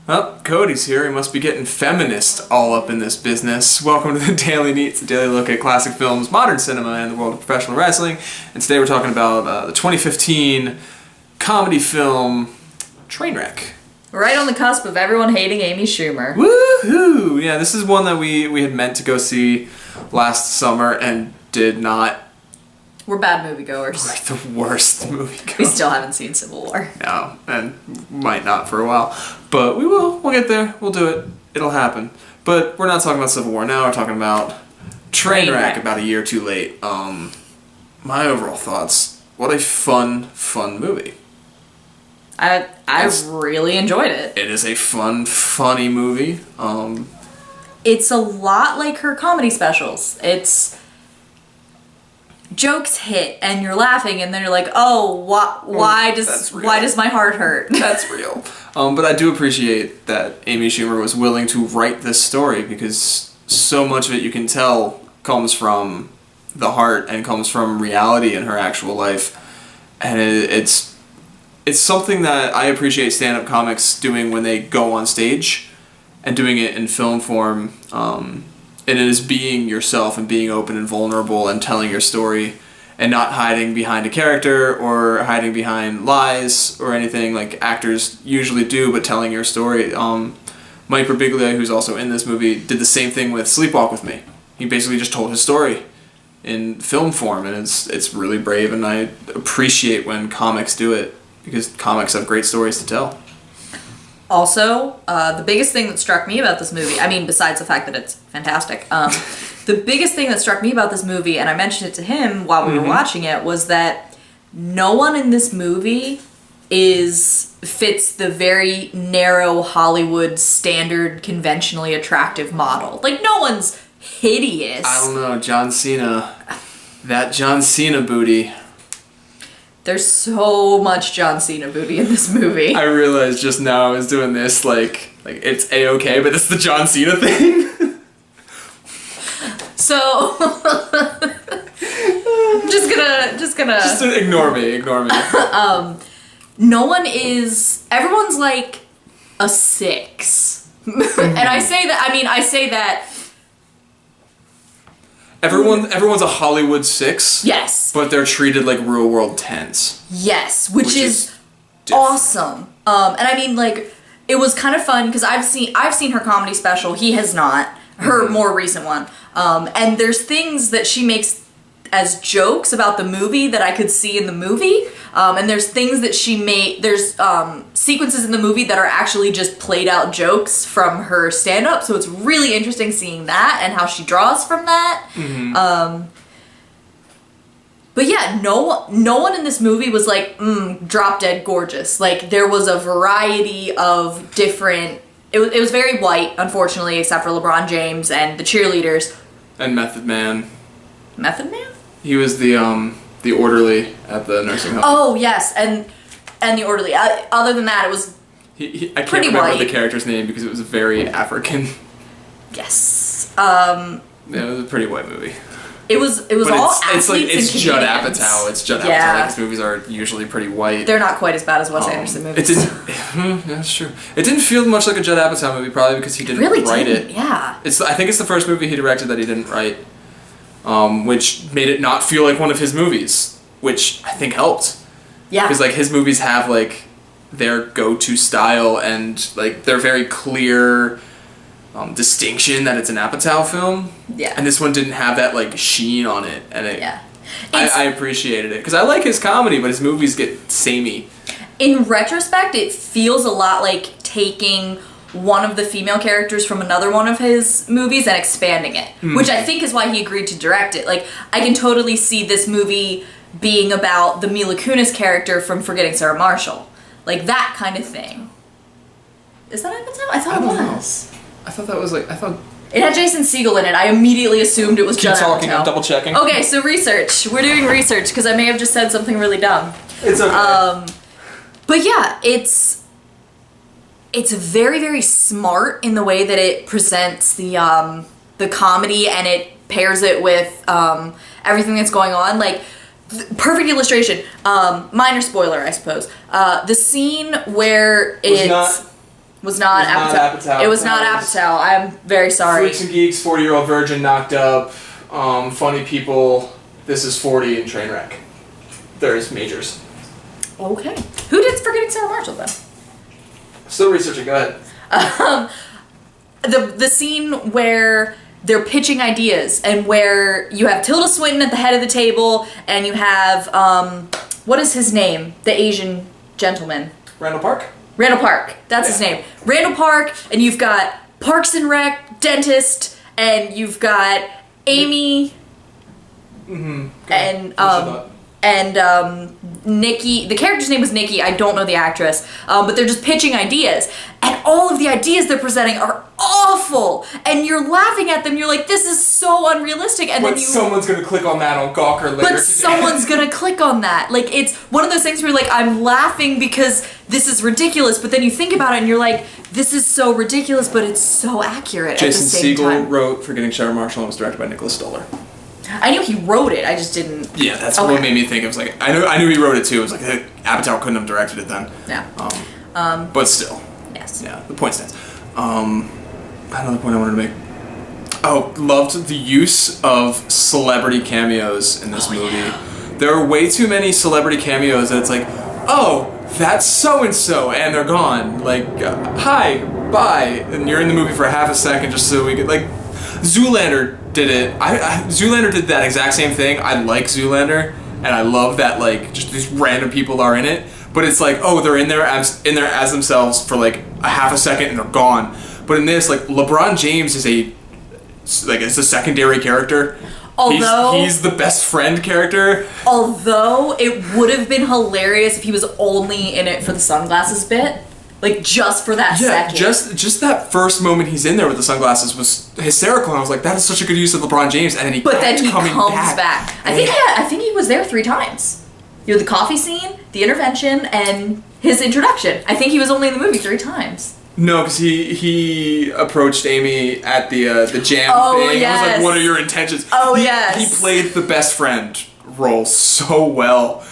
Well, Cody's here. He must be getting feminist all up in this business. Welcome to the Daily Neitz, a daily look at classic films, modern cinema, and the world of professional wrestling. And today we're talking about the 2015 comedy film Trainwreck. Right on the cusp of everyone hating Amy Schumer. Woohoo! Yeah, this is one that we had meant to go see last summer and did not. We're bad moviegoers. We're the worst moviegoers. We still haven't seen Civil War. No, and might not for a while. But we will. We'll get there. We'll do it. It'll happen. But we're not talking about Civil War now. We're talking about Trainwreck, about a year too late. My overall thoughts. What a fun movie. I really enjoyed it. It is a fun, funny movie. It's a lot like her comedy specials. It's jokes hit and you're laughing and then you're like, oh, why does my heart hurt? That's real. But I do appreciate that Amy Schumer was willing to write this story because so much of it you can tell comes from the heart and comes from reality in her actual life. And it's something that I appreciate stand-up comics doing when they go on stage and doing it in film form. And it is being yourself and being open and vulnerable and telling your story and not hiding behind a character or hiding behind lies or anything like actors usually do, but telling your story. Mike Birbiglia, who's also in this movie, did the same thing with Sleepwalk with Me. He basically just told his story in film form, and it's really brave, and I appreciate when comics do it because comics have great stories to tell. Also, the biggest thing that struck me about this movie, I mean, besides the fact that it's fantastic, the biggest thing that struck me about this movie, and I mentioned it to him while we were watching it, was that no one in this movie fits the very narrow Hollywood standard conventionally attractive model. Like, no one's hideous. I don't know, John Cena. That John Cena booty. There's so much John Cena booty in this movie. I realized just now I was doing this like it's A-okay, but it's the John Cena thing. So just ignore me. No one is. Everyone's like a 6, and I say that. Everyone's a Hollywood 6. Yes. But they're treated like real world 10s. Yes, which is awesome. And I mean, like, it was kind of fun because I've seen her comedy special. He has not. Her more recent one. And there's things that she makes as jokes about the movie that I could see in the movie. And there's things that she made. There's sequences in the movie that are actually just played out jokes from her stand-up. So it's really interesting seeing that and how she draws from that. Mm-hmm. But yeah, no one in this movie was like, drop dead gorgeous. Like, there was a variety of different. It was very white, unfortunately, except for LeBron James and the cheerleaders. And Method Man. Method Man? He was the orderly at the nursing home. Oh yes, and the orderly. Other than that, it was I can't remember the character's name because it was very African. Yes. Yeah, it was a pretty white movie. It was all athletes and it's Judd Apatow. It's Judd Apatow. His movies are usually pretty white. They're not quite as bad as Wes Anderson movies. That's true. It didn't feel much like a Judd Apatow movie, probably because he didn't write it. Yeah. I think it's the first movie he directed that he didn't write. Which made it not feel like one of his movies, which I think helped. Yeah. Because like his movies have like their go-to style and like their very clear distinction that it's an Apatow film. Yeah. And this one didn't have that like sheen on it, and I appreciated it because I like his comedy, but his movies get samey. In retrospect, it feels a lot like taking one of the female characters from another one of his movies and expanding it, which I think is why he agreed to direct it. Like, I can totally see this movie being about the Mila Kunis character from Forgetting Sarah Marshall. Like, that kind of thing. Is that Apatow? I thought it was. I thought that was like, It had Jason Segel in it. I immediately assumed it was Judd Apatow. I'm double checking. Okay, so research. We're doing research because I may have just said something really dumb. It's okay. But yeah, it's very, very smart in the way that it presents the comedy and it pairs it with everything that's going on. Like, perfect illustration. Minor spoiler, I suppose. The scene where it's... Was not Apatow. It was not Apatow. I'm very sorry. Freaks and Geeks, 40-Year-Old Virgin, Knocked Up, Funny People, This Is 40, and Trainwreck. There's majors. Okay. Who did Forgetting Sarah Marshall, though? Still researching, go ahead. The scene where they're pitching ideas and where you have Tilda Swinton at the head of the table and you have, what is his name? The Asian gentleman. Randall Park? Randall Park. That's his name. Randall Park, and you've got Parks and Rec, dentist, and you've got Amy, and Nikki. The character's name was Nikki. I don't know the actress, but they're just pitching ideas, and all of the ideas they're presenting are awful, and you're laughing at them. You're like, this is so unrealistic, and then someone's gonna click on that on Gawker later. But someone's gonna click on that. Like, it's one of those things where you're like, I'm laughing because this is ridiculous, but then you think about it and you're like, this is so ridiculous, but it's so accurate. Jason at the same Segel time. wrote Forgetting Sarah Marshall and was directed by Nicholas Stoller. I knew he wrote it, I just didn't... Yeah, that's what made me think. It was like, I knew he wrote it too. It was like, Apatow couldn't have directed it then. Yeah. But still. Yes. Yeah, the point stands. Another point I wanted to make. Oh, loved the use of celebrity cameos in this movie. Yeah. There are way too many celebrity cameos that it's like, oh, that's so-and-so, and they're gone. Like, hi, bye. And you're in the movie for half a second just so we could, like, Zoolander did it. Zoolander did that exact same thing. I like Zoolander, and I love that, like, just these random people are in it. But it's like, oh, they're in there as themselves for, like, a half a second, and they're gone. But in this, like, LeBron James is it's a secondary character. Although he's the best friend character. Although it would have been hilarious if he was only in it for the sunglasses bit. Like, just for that second. Just that first moment he's in there with the sunglasses was hysterical, and I was like, that is such a good use of LeBron James, and then he comes back. I think he was there 3 times. You know, the coffee scene, the intervention, and his introduction. I think he was only in the movie 3 times. No, because he approached Amy at the jam thing. Yes. I was like, what are your intentions? Yes. He played the best friend role so well.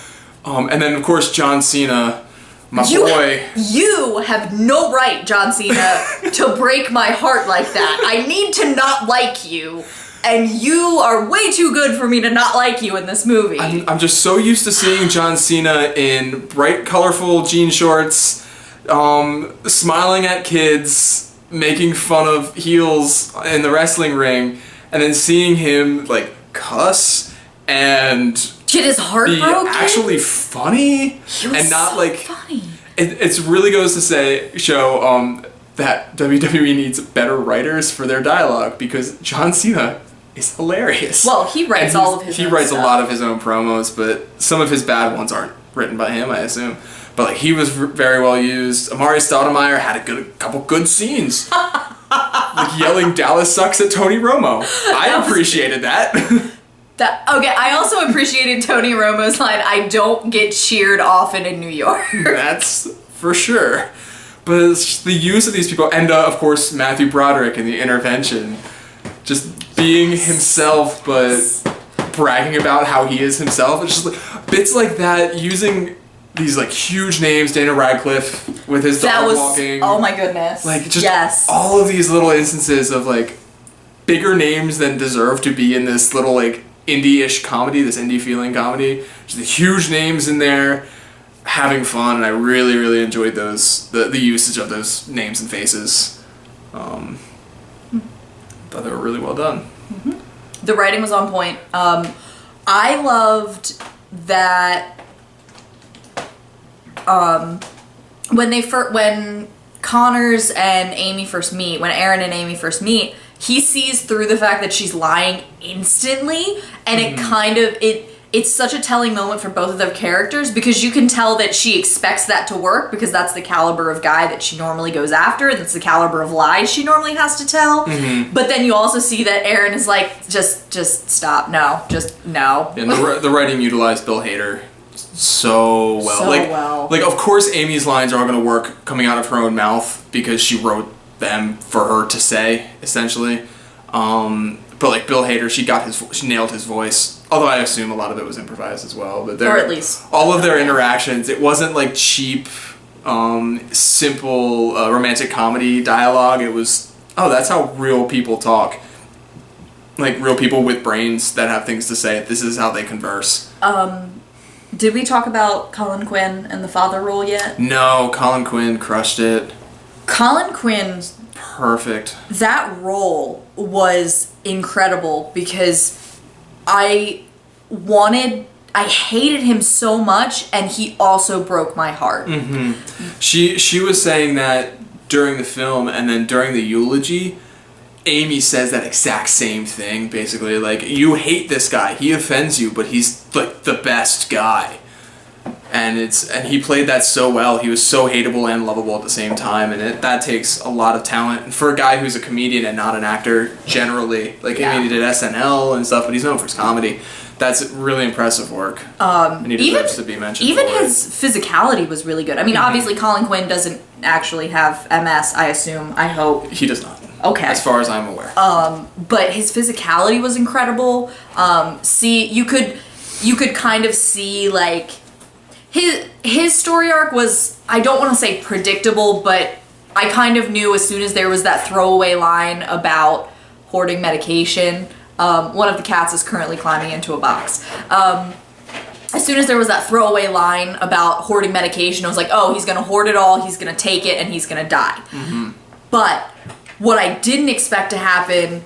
And then, of course, John Cena, my boy. You have no right, John Cena, to break my heart like that. I need to not like you. And you are way too good for me to not like you in this movie. I'm just so used to seeing John Cena in bright, colorful jean shorts, smiling at kids, making fun of heels in the wrestling ring, and then seeing him, like, cuss and get his heart be broken. Actually funny and not so like funny. It really goes to show that WWE needs better writers for their dialogue, because John Cena is hilarious. Well, he writes all of his own He writes stuff. a lot of his own promos, but some of his bad ones aren't written by him, I assume. But like, he was very well used. Amari Stoudemire had a couple good scenes. Like yelling "Dallas sucks" at Tony Romo. I appreciated that. Okay, I also appreciated Tony Romo's line, "I don't get cheered often in New York." That's for sure. But it's the use of these people, and of course Matthew Broderick in the intervention, just being himself, but bragging about how he is himself. It's just like bits like that, using these like huge names, Daniel Radcliffe with his dog walking. Oh my goodness. Like just all of these little instances of like bigger names than deserve to be in this little like indie-ish comedy, this indie feeling comedy. Just the huge names in there having fun, and I really, really enjoyed those, the usage of those names and faces. Thought they were really well done. Mm-hmm. The writing was on point. I loved that when Connors and Amy first meet, when Aaron and Amy first meet, he sees through the fact that she's lying instantly, and it kind of it's such a telling moment for both of their characters, because you can tell that she expects that to work, because that's the caliber of guy that she normally goes after, and that's the caliber of lies she normally has to tell. But then you also see that Aaron is like, just stop, no, just no. And the writing utilized Bill Hader so well. Like of course Amy's lines are all going to work coming out of her own mouth because she wrote them for her to say, essentially. But like Bill Hader, she nailed his voice. Although I assume a lot of it was improvised as well. But or at least all of their interactions, it wasn't like cheap, simple romantic comedy dialogue. It was, oh, that's how real people talk. Like real people with brains that have things to say. This is how they converse. Did we talk about Colin Quinn and the father role yet? No, Colin Quinn crushed it. Colin Quinn, perfect. That role was incredible because I hated him so much, and he also broke my heart. Mm-hmm. She was saying that during the film, and then during the eulogy, Amy says that exact same thing, basically. Like, you hate this guy, he offends you, but he's like the best guy. And he played that so well. He was so hateable and lovable at the same time, and that takes a lot of talent. And for a guy who's a comedian and not an actor, generally, like, I mean, he did SNL and stuff, but he's known for his comedy. That's really impressive work. And he deserves to be mentioned. Even his physicality was really good. I mean, obviously, Colin Quinn doesn't actually have MS, I assume. I hope. He does not. Okay. As far as I'm aware. But his physicality was incredible. You could kind of see, like, his story arc was, I don't want to say predictable, but I kind of knew as soon as there was that throwaway line about hoarding medication. One of the cats is currently climbing into a box. As soon as there was that throwaway line about hoarding medication, I was like, oh, he's going to hoard it all, he's going to take it, and he's going to die. Mm-hmm. But what I didn't expect to happen,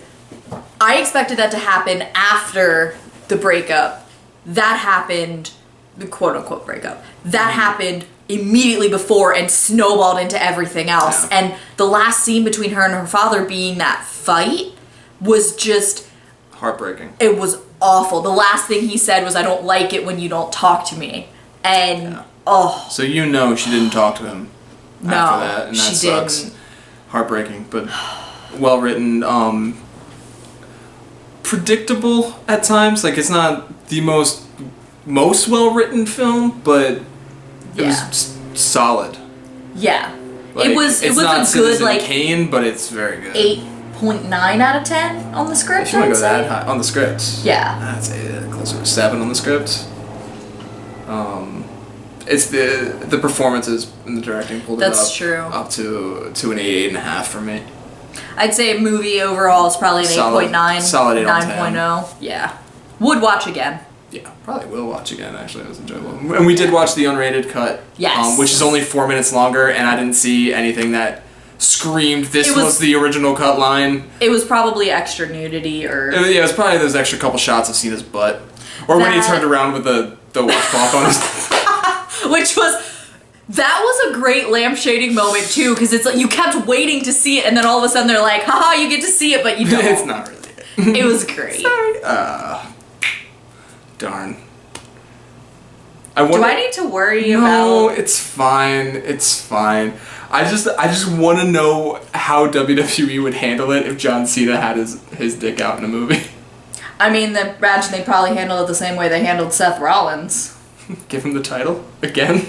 I expected that to happen after the breakup. That happened, the quote-unquote breakup. That happened immediately before and snowballed into everything else. Yeah. And the last scene between her and her father being that fight was just... heartbreaking. It was awful. The last thing he said was, I don't like it when you don't talk to me. And, So you know she didn't talk to him after that, and that she sucks. Didn't. Heartbreaking, but well written. Predictable at times. Like, it's not the most well written film, but it was solid. Yeah. Like, it was it's a not good, Citizen like, Kane, but it's very good. 8.9 out of 10 on the script. If you want to go that high on the script, yeah, I'd say closer to 7 on the script. It's the performances and the directing pulled it up. That's true. Up to an 8.5 for me. I'd say movie overall is probably an 8.9. Solid 8 on 10. 9.0. Yeah. Would watch again. Yeah, probably will watch again, actually. It was enjoyable. And we did watch the unrated cut. Yes. Which is only 4 minutes longer, and I didn't see anything that screamed, this was the original cut line. It was probably extra nudity or... Yeah, it was probably those extra couple shots of Cena's butt. Or when he turned around with the washcloth on his... That was a great lampshading moment, too, because it's like you kept waiting to see it, and then all of a sudden they're like, haha, you get to see it, but you don't. It's not really. It was great. Sorry. Darn. Do I need to worry about... No, it's fine. It's fine. I just want to know how WWE would handle it if John Cena had his dick out in a movie. I mean, imagine they'd probably handle it the same way they handled Seth Rollins. Give him the title again.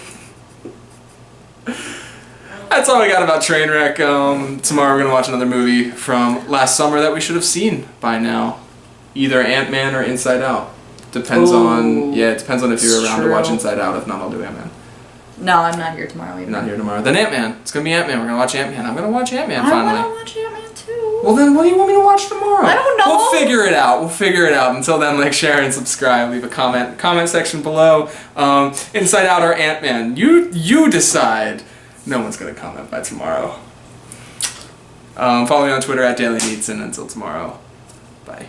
That's all I got about Trainwreck. Tomorrow we're gonna watch another movie from last summer that we should have seen by now, either Ant-Man or Inside Out. Depends on if you're around to watch Inside Out. If not, I'll do Ant-Man. No, I'm not here tomorrow either. Not here tomorrow. Then Ant-Man. It's gonna be Ant-Man. We're gonna watch Ant-Man. I'm gonna watch Ant-Man finally. I wanna watch Ant-Man too. Well then, what do you want me to watch tomorrow? I don't know. We'll figure it out. Until then, like, share and subscribe. Leave a comment section below. Inside Out or Ant-Man. You decide. No one's gonna comment by tomorrow. Follow me on Twitter @DailyNeitz, and until tomorrow, bye.